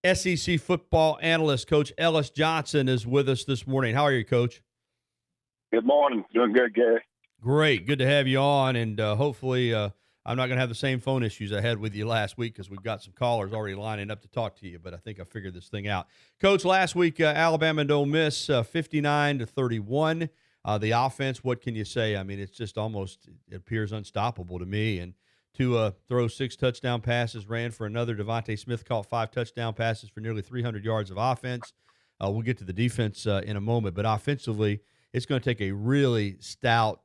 SEC football analyst, Coach Ellis Johnson, is with us this morning. How are you, Coach? Good morning. Doing good, Gary. Great. Good to have you on, and hopefully I'm not going to have the same phone issues I had with you last week because we've got some callers already lining up to talk to you, but I think I figured this thing out. Coach, last week, Alabama and Ole Miss, 59-31. The offense, what can you say? I mean, it's just almost – it appears unstoppable to me, and to throw 6 touchdown passes, ran for another. Devontae Smith caught 5 touchdown passes for nearly 300 yards of offense. We'll get to the defense in a moment, but offensively, it's going to take a really stout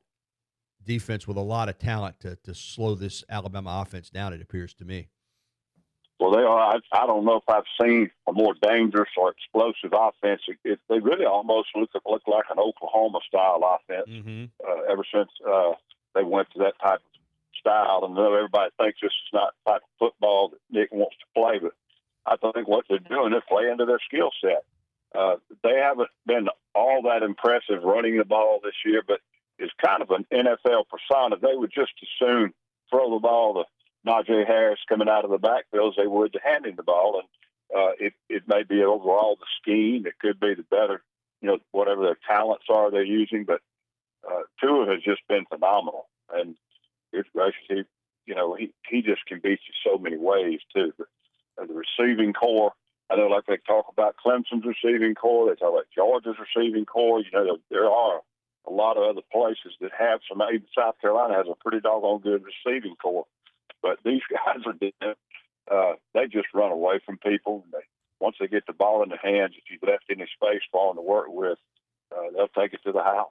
defense with a lot of talent to slow this Alabama offense down, it appears to me. Well, they are. I don't know if I've seen a more dangerous or explosive offense. They really almost look like an Oklahoma-style offense ever since they went to that type of style. And everybody thinks this is not the type of football that Nick wants to play, but I think what they're doing is play into their skill set. They haven't been all that impressive running the ball this year, but it's kind of an NFL persona. They would just as soon throw the ball to Najee Harris coming out of the backfield as they would to handing the ball. And it may be overall the scheme. It could be the better, whatever their talents are they're using. But Tua has just been phenomenal. And it's gracious, he just can beat you so many ways, too. But the receiving core, I know like they talk about Clemson's receiving core. They talk about Georgia's receiving core. There are a lot of other places that have some. Even South Carolina has a pretty doggone good receiving core. But these guys are different. They just run away from people. Once they get the ball in their hands, if you've left any space for them to work with, they'll take it to the house.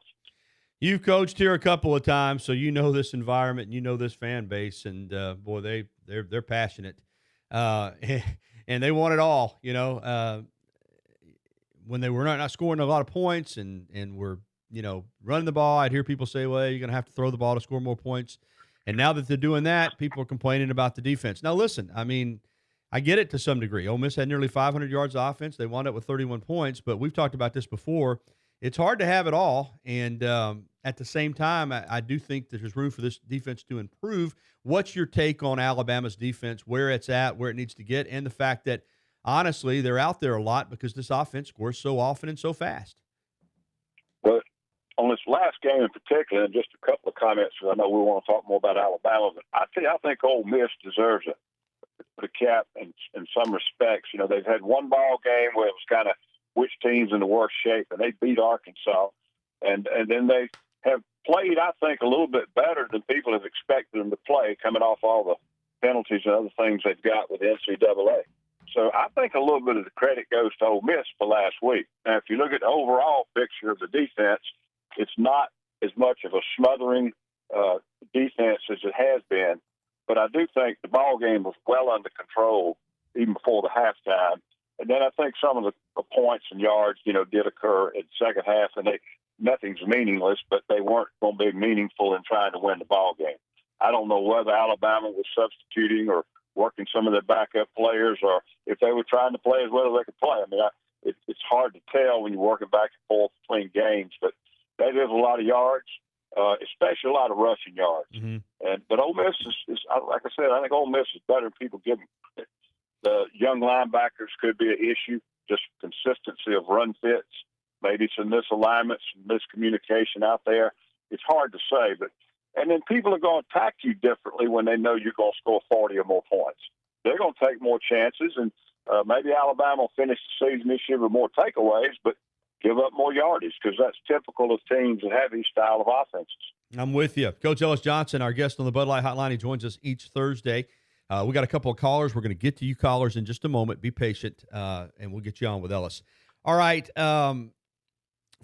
You've coached here a couple of times, so you know this environment and you know this fan base. And, boy, they're passionate. And they want it all, when they were not scoring a lot of points and were, running the ball, I'd hear people say, well, you're going to have to throw the ball to score more points. And now that they're doing that, people are complaining about the defense. Now, listen, I mean, I get it to some degree. Ole Miss had nearly 500 yards of offense. They wound up with 31 points, but we've talked about this before. It's hard to have it all, and at the same time, I do think that there's room for this defense to improve. What's your take on Alabama's defense, where it's at, where it needs to get, and the fact that, honestly, they're out there a lot because this offense scores so often and so fast? Well, on this last game in particular, and just a couple of comments, because I know we want to talk more about Alabama, but I think Ole Miss deserves a cap in some respects. They've had one ball game where it was kind of which team's in the worst shape, and they beat Arkansas. And then they have played, I think, a little bit better than people have expected them to play, coming off all the penalties and other things they've got with the NCAA. So I think a little bit of the credit goes to Ole Miss for last week. Now, if you look at the overall picture of the defense, it's not as much of a smothering defense as it has been. But I do think the ball game was well under control even before the halftime. And then I think some of the points and yards, did occur in the second half, and nothing's meaningless, but they weren't going to be meaningful in trying to win the ball game. I don't know whether Alabama was substituting or working some of their backup players, or if they were trying to play as well as they could play. I mean, it's hard to tell when you're working back and forth between games, but they did a lot of yards, especially a lot of rushing yards. Mm-hmm. But Ole Miss is, like I said, I think Ole Miss is better than people give them credit. The young linebackers could be an issue, just consistency of run fits, maybe some misalignments, some miscommunication out there. It's hard to say, and then people are going to attack you differently when they know you're going to score 40 or more points. They're going to take more chances, and maybe Alabama will finish the season this year with more takeaways, but give up more yardage because that's typical of teams that have these style of offenses. I'm with you. Coach Ellis Johnson, our guest on the Bud Light Hotline, he joins us each Thursday. We got a couple of callers. We're going to get to you callers in just a moment. Be patient, and we'll get you on with Ellis. All right.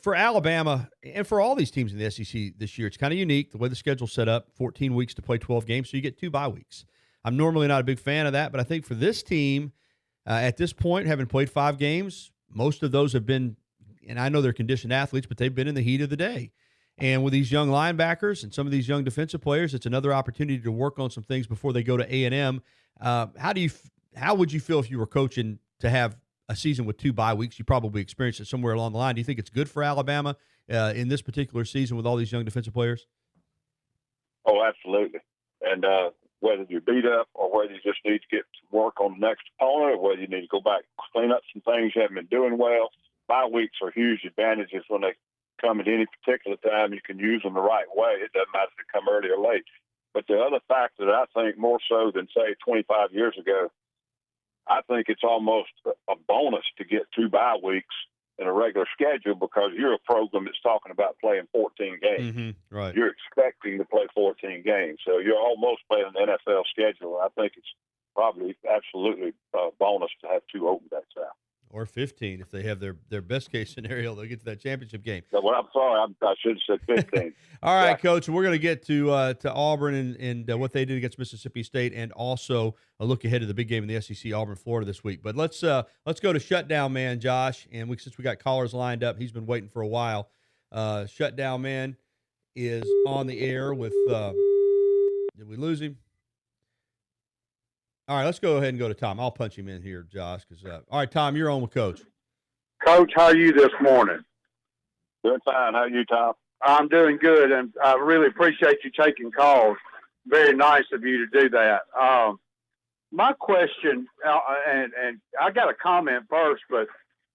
For Alabama and for all these teams in the SEC this year, it's kind of unique the way the schedule's set up, 14 weeks to play 12 games, so you get 2 bye weeks. I'm normally not a big fan of that, but I think for this team, at this point, having played 5 games, most of those have been, and I know they're conditioned athletes, but they've been in the heat of the day. And with these young linebackers and some of these young defensive players, it's another opportunity to work on some things before they go to A&M. How would you feel if you were coaching to have a season with 2 bye weeks? You probably experienced it somewhere along the line. Do you think it's good for Alabama in this particular season with all these young defensive players? Oh, absolutely. And whether you're beat up or whether you just need to get to work on the next opponent, or whether you need to go back and clean up some things you haven't been doing well. Bye weeks are huge advantages when they come at any particular time. You can use them the right way. It doesn't matter if they come early or late. But the other factor that I think more so than, say, 25 years ago, I think it's almost a bonus to get 2 bye weeks in a regular schedule, because you're a program that's talking about playing 14 games. Mm-hmm. Right. You're expecting to play 14 games. So you're almost playing an NFL schedule. I think it's probably absolutely a bonus to have 2 open days out. Or 15 if they have their best case scenario, they'll get to that championship game. Well, I'm sorry, I should have said 15. All right, Coach. We're going to get to Auburn and what they did against Mississippi State, and also a look ahead to the big game in the SEC, Auburn, Florida this week. But let's go to Shutdown Man, Josh. And since we got callers lined up, he's been waiting for a while. Shutdown Man is on the air with. Did we lose him? All right, let's go ahead and go to Tom. I'll punch him in here, Josh. All right, Tom, you're on with Coach. Coach, how are you this morning? Doing fine. How are you, Tom? I'm doing good, and I really appreciate you taking calls. Very nice of you to do that. My question, and I got a comment first, but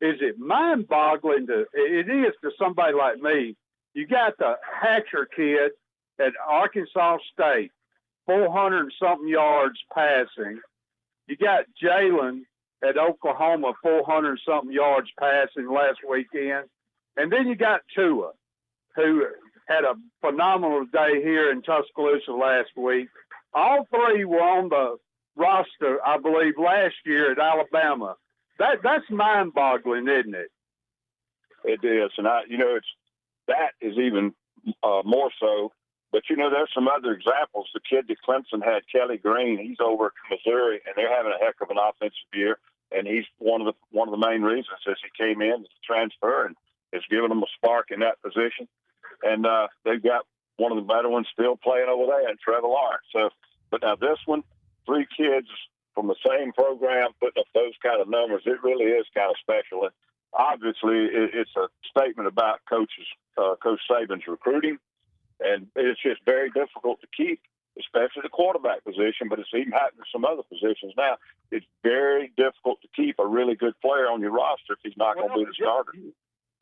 is it mind-boggling it is to somebody like me. You got the Hatcher kid at Arkansas State, 400-something yards passing. You got Jalen at Oklahoma, 400-something yards passing last weekend. And then you got Tua, who had a phenomenal day here in Tuscaloosa last week. All 3 were on the roster, I believe, last year at Alabama. That's mind-boggling, isn't it? It is. And, that is even more so. But, there's some other examples. The kid that Clemson had, Kelly Green, he's over at Missouri, and they're having a heck of an offensive year. And he's one of the main reasons is he came in to transfer and has given them a spark in that position. And they've got one of the better ones still playing over there, and Trevor Lawrence. So, but now this one, 3 kids from the same program putting up those kind of numbers, it really is kind of special. And obviously, it's a statement about Coach Saban's recruiting. And it's just very difficult to keep, especially the quarterback position, but it's even happening to some other positions now. It's very difficult to keep a really good player on your roster if he's not going to be the starter.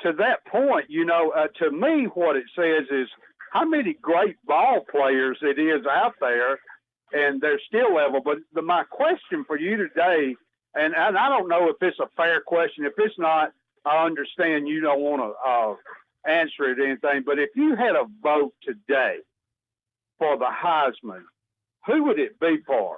To that point, to me, what it says is how many great ball players it is out there, and they're still level. But my question for you today, and I don't know if it's a fair question. If it's not, I understand you don't want to answer it or anything, but if you had a vote today for the Heisman, who would it be for?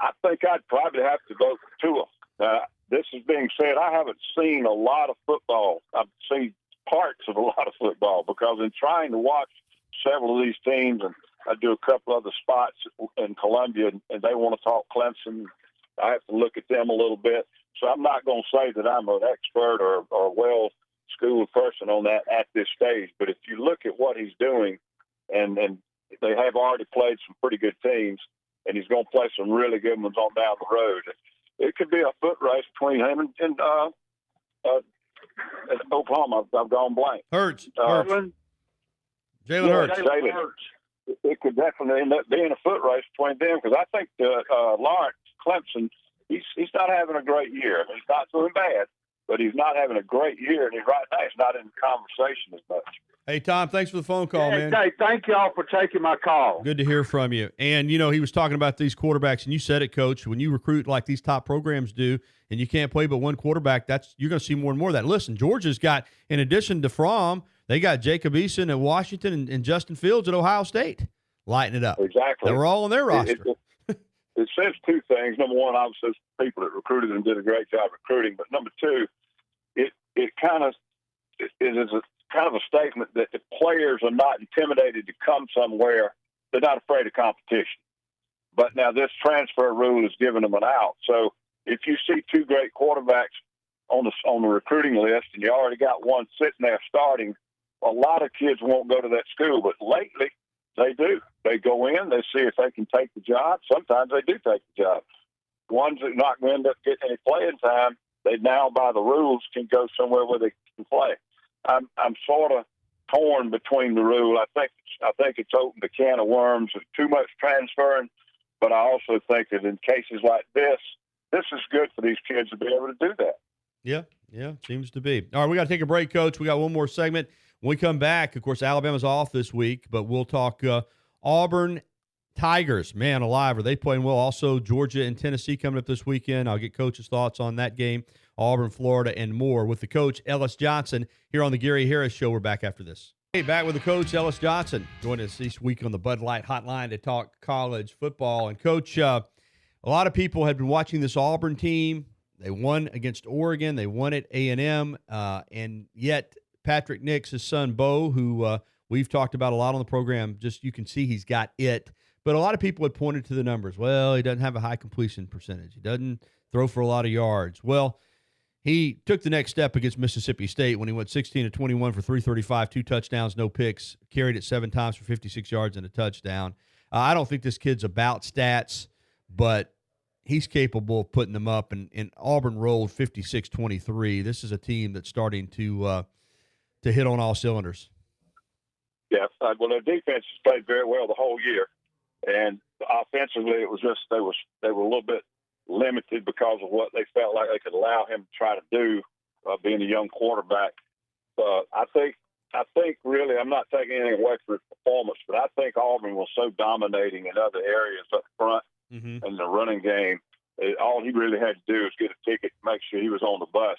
I think I'd probably have to vote for Tua. This is being said, I haven't seen a lot of football. I've seen parts of a lot of football, because in trying to watch several of these teams, and I do a couple other spots in Columbia, and they want to talk Clemson. I have to look at them a little bit. So I'm not going to say that I'm an expert or a well-schooled person on that at this stage. But if you look at what he's doing, and they have already played some pretty good teams, and he's going to play some really good ones on down the road, it could be a foot race between him and Oklahoma. I've gone blank. Hurts. Jalen Hurts. It could definitely end up being a foot race between them, because I think Lawrence, Clemson, he's not having a great year. He's not doing bad, but he's not having a great year, and he's not in the conversation as much. Hey, Tom, thanks for the phone call, man. Hey, thank y'all for taking my call. Good to hear from you. And, he was talking about these quarterbacks, and you said it, Coach, when you recruit like these top programs do, and you can't play but one quarterback, you're going to see more and more of that. Listen, Georgia's got, in addition to Fromm, they got Jacob Eason at Washington and Justin Fields at Ohio State lighting it up. Exactly. They were all on their roster. It says 2 things. Number one, obviously, people that recruited and did a great job recruiting. But number 2, it is a statement that the players are not intimidated to come somewhere. They're not afraid of competition. But now this transfer rule has given them an out. So if you see 2 great quarterbacks on the recruiting list, and you already got one sitting there starting, a lot of kids won't go to that school. But lately, they do. They go in, they see if they can take the job. Sometimes they do take the job. Ones that are not going to end up getting any playing time, they now, by the rules, can go somewhere where they can play. I'm sort of torn between the rule. I think it's opened a can of worms of too much transferring, but I also think that in cases like this is good for these kids to be able to do that. Yeah, seems to be. All right, we got to take a break, Coach. We got one more segment. When we come back, of course, Alabama's off this week, but we'll talk Auburn Tigers. Man alive, are they playing well? Also, Georgia and Tennessee coming up this weekend. I'll get Coach's thoughts on that game, Auburn, Florida, and more with the coach, Ellis Johnson, here on the Gary Harris Show. We're back after this. Hey, back with the coach, Ellis Johnson, joining us this week on the Bud Light Hotline to talk college football. And, Coach, a lot of people have been watching this Auburn team. They won against Oregon. They won at A&M, and yet Patrick Nix, his son, Bo, who we've talked about a lot on the program, just you can see he's got it. But a lot of people had pointed to the numbers. Well, he doesn't have a high completion percentage. He doesn't throw for a lot of yards. Well, he took the next step against Mississippi State when he went 16 of 21 for 335, 2 touchdowns, no picks, carried it 7 times for 56 yards and a touchdown. I don't think this kid's about stats, but he's capable of putting them up. And Auburn rolled 56-23. This is a team that's starting to hit on all cylinders. Yeah, well, their defense has played very well the whole year, and offensively, it was just they were a little bit limited because of what they felt like they could allow him to try to do, being a young quarterback. I think really, I'm not taking anything away from his performance, but I think Auburn was so dominating in other areas up front in the running game. All he really had to do was get a ticket, make sure he was on the bus.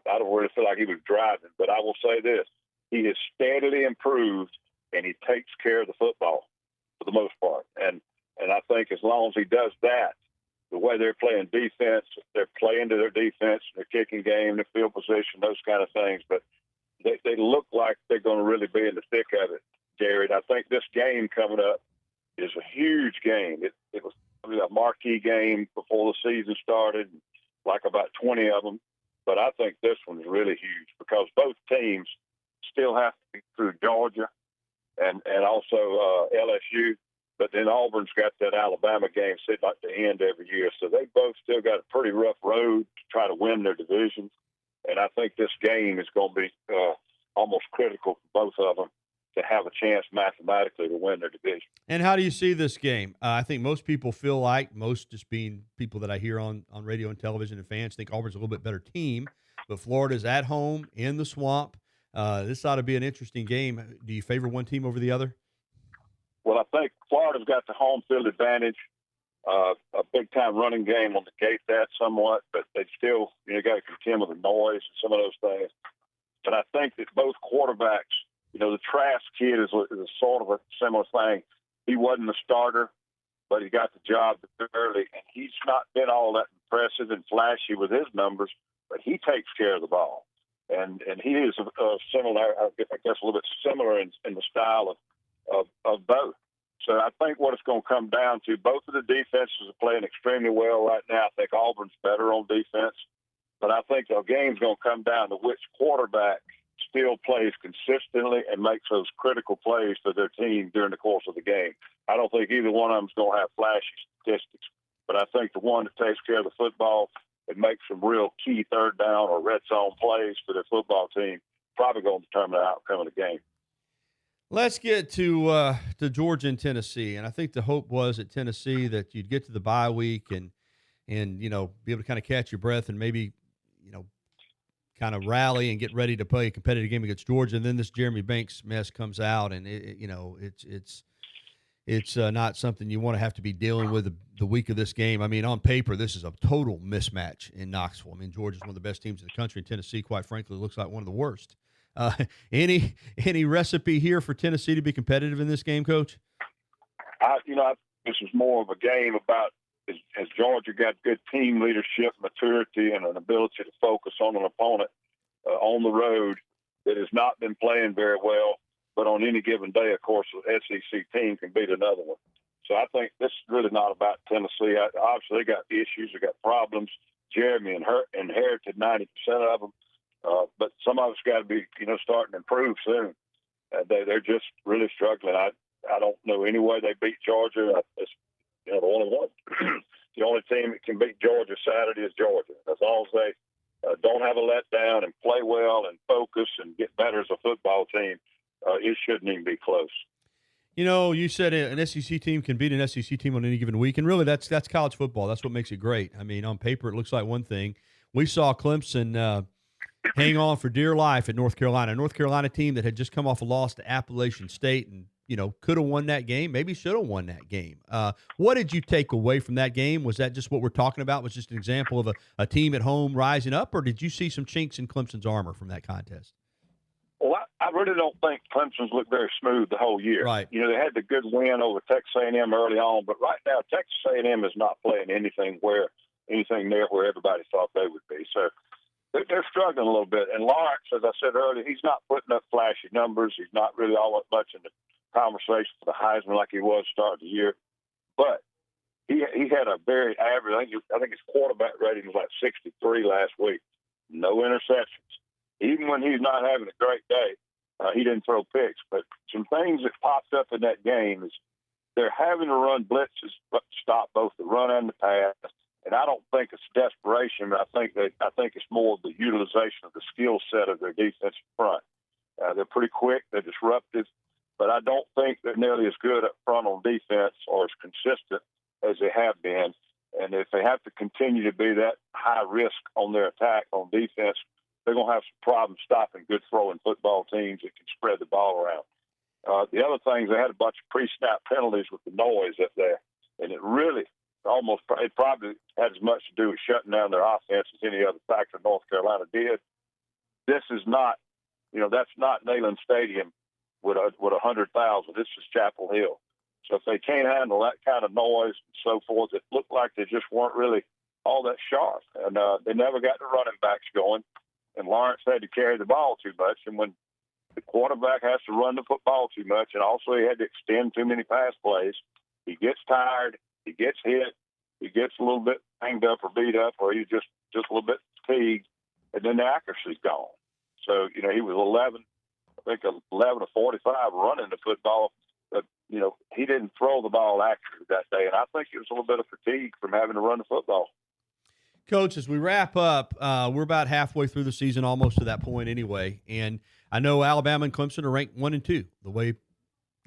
I don't really feel like he was driving, but I will say this: he has steadily improved, and he takes care of the football for the most part. And I think as long as he does that, the way they're playing defense, they're playing to their defense, their kicking game, their field position, those kind of things. But they look like they're going to really be in the thick of it, Jared. I think this game coming up is a huge game. It was a marquee game before the season started, like about 20 of them. But I think this one is really huge because both teams still have to be through Georgia and also LSU. But then Auburn's got that Alabama game sitting at the end every year. So they both still got a pretty rough road to try to win their divisions. And I think this game is going to be almost critical for both of them to have a chance mathematically to win their division. And how do you see this game? I think most people feel like, most just being people that I hear on radio and television and fans, think Auburn's a little bit better team. But Florida's at home in the swamp. This ought to be an interesting game. Do you favor one team over the other? Well, I think Florida's got the home field advantage, a big-time running game will negate that somewhat, but they still got to contend with the noise and some of those things. But I think that both quarterbacks, the Trask kid is a sort of a similar thing. He wasn't a starter, but he got the job early, and he's not been all that impressive and flashy with his numbers, but he takes care of the ball. And he is similar, I guess a little bit similar in the style of both. So I think what it's going to come down to, both of the defenses are playing extremely well right now. I think Auburn's better on defense. But I think the game's going to come down to which quarterback still plays consistently and makes those critical plays for their team during the course of the game. I don't think either one of them is going to have flashy statistics. But I think the one that takes care of the football and makes some real key third down or red zone plays for their football team probably going to determine the outcome of the game. Let's get to Georgia and Tennessee, and I think the hope was at Tennessee that you'd get to the bye week and be able to kind of catch your breath and maybe kind of rally and get ready to play a competitive game against Georgia. And then this Jeremy Banks mess comes out, and it's not something you want to have to be dealing with the week of this game. I mean, on paper, this is a total mismatch in Knoxville. I mean, Georgia's one of the best teams in the country, and Tennessee, quite frankly, looks like one of the worst. Any recipe here for Tennessee to be competitive in this game, Coach? This is more of a game about has Georgia got good team leadership, maturity, and an ability to focus on an opponent on the road that has not been playing very well, but on any given day, of course, the SEC team can beat another one. So I think this is really not about Tennessee. Obviously, they got issues, they got problems. Jeremy inherited 90% of them. But some of us got to be, starting to improve soon. They're just really struggling. I don't know any way they beat Georgia. It's, the only one. The only team that can beat Georgia Saturday is Georgia. As long as they don't have a letdown and play well and focus and get better as a football team, it shouldn't even be close. You know, you said an SEC team can beat an SEC team on any given week, and really that's college football. That's what makes it great. I mean, on paper it looks like one thing. We saw Clemson hang on for dear life at North Carolina. A North Carolina team that had just come off a loss to Appalachian State and, could have won that game, maybe should have won that game. What did you take away from that game? Was that just what we're talking about? Was just an example of a team at home rising up, or did you see some chinks in Clemson's armor from that contest? Well, I really don't think Clemson's looked very smooth the whole year. Right. They had the good win over Texas A&M early on, but right now Texas A&M is not playing anything near where everybody thought they would be. So they're struggling a little bit. And Lawrence, as I said earlier, he's not putting up flashy numbers. He's not really all that much in the conversation for the Heisman like he was starting the year. But he had a very average, I think his quarterback rating was like 63 last week. No interceptions. Even when he's not having a great day, he didn't throw picks. But some things that popped up in that game is they're having to run blitzes to stop both the run and the pass. And I don't think it's desperation, but I think it's more of the utilization of the skill set of their defensive front. They're pretty quick, they're disruptive, but I don't think they're nearly as good up front on defense or as consistent as they have been. And if they have to continue to be that high risk on their attack on defense, they're going to have some problems stopping good throwing football teams that can spread the ball around. The other things, they had a bunch of pre-snap penalties with the noise up there, and it probably had as much to do with shutting down their offense as any other factor North Carolina did. This is not, that's not Neyland Stadium with 100,000. This is Chapel Hill. So if they can't handle that kind of noise and so forth, it looked like they just weren't really all that sharp. And they never got the running backs going. And Lawrence had to carry the ball too much. And when the quarterback has to run the football too much, and also he had to extend too many pass plays, he gets tired, he gets hit, he gets a little bit banged up or beat up, or he's just a little bit fatigued, and then the accuracy's gone. So, he was 11 of 45 running the football, but, he didn't throw the ball accurately that day. And I think it was a little bit of fatigue from having to run the football. Coach, as we wrap up, we're about halfway through the season, almost to that point anyway. And I know Alabama and Clemson are ranked 1 and 2, the way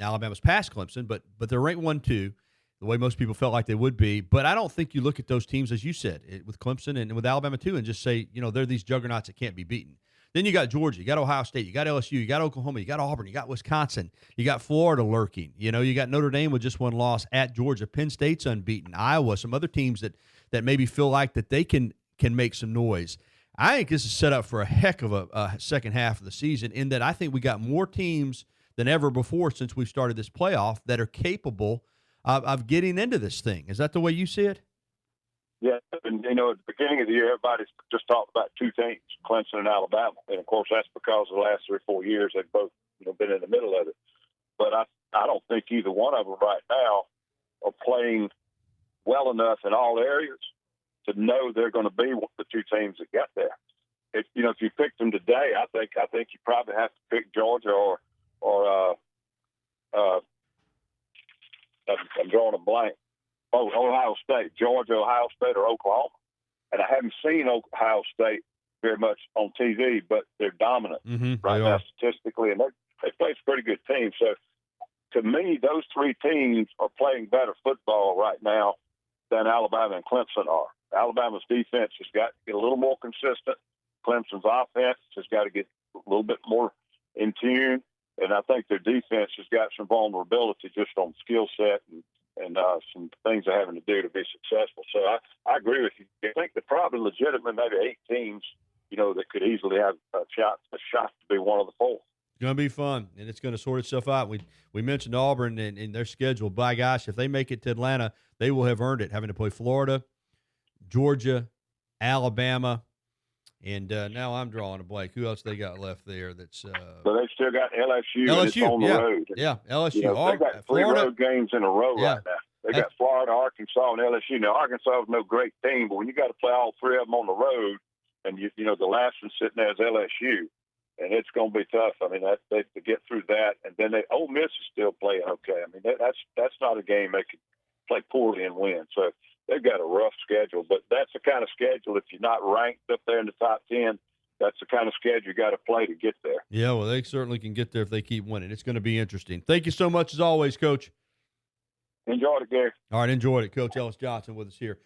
Alabama's past Clemson, but they're ranked 1-2, the way most people felt like they would be. But I don't think you look at those teams, as you said, with Clemson and with Alabama too, and just say, they're these juggernauts that can't be beaten. Then you got Georgia, you got Ohio State, you got LSU, you got Oklahoma, you got Auburn, you got Wisconsin, you got Florida lurking. You got Notre Dame with just one loss at Georgia. Penn State's unbeaten. Iowa, some other teams that maybe feel like that they can make some noise. I think this is set up for a heck of a second half of the season, in that I think we got more teams than ever before since we started this playoff that are capable of getting into this thing. Is that the way you see it? Yeah, and at the beginning of the year, everybody's just talked about two teams, Clemson and Alabama, and of course that's because of the last 3 or 4 years they've both been in the middle of it. But I don't think either one of them right now are playing well enough in all areas to know they're going to be the two teams that get there. If you picked them today, I think you probably have to pick Georgia or I'm drawing a blank. Ohio State, Georgia, Ohio State, or Oklahoma. And I haven't seen Ohio State very much on TV, but they're dominant right now statistically, and they play a pretty good team. So to me, those three teams are playing better football right now than Alabama and Clemson are. Alabama's defense has got to get a little more consistent. Clemson's offense has got to get a little bit more in tune. And I think their defense has got some vulnerability just on skill set and some things they're having to do to be successful. So I agree with you. I think they're probably legitimately maybe 8 teams, that could easily have a shot to be one of the 4. It's going to be fun, and it's going to sort itself out. We mentioned Auburn and their schedule. By gosh, if they make it to Atlanta, they will have earned it, having to play Florida, Georgia, Alabama, and now I'm drawing a blank. Who else they got left there? That's but they still got LSU. And it's on the road. Yeah, LSU. They got 3 Florida road games in a row right now. They got Florida, Arkansas, and LSU. Now Arkansas is no great team, but when you got to play all 3 of them on the road, and the last one sitting there is LSU, and it's going to be tough. I mean, they to get through that, and then Ole Miss is still playing okay. I mean, that's not a game they can play poorly and win. So they've got a rough schedule, but that's the kind of schedule. If you're not ranked up there in the top 10, that's the kind of schedule you got to play to get there. Yeah, well, they certainly can get there if they keep winning. It's going to be interesting. Thank you so much as always, Coach. Enjoyed it, Gary. All right, enjoyed it. Coach Ellis Johnson with us here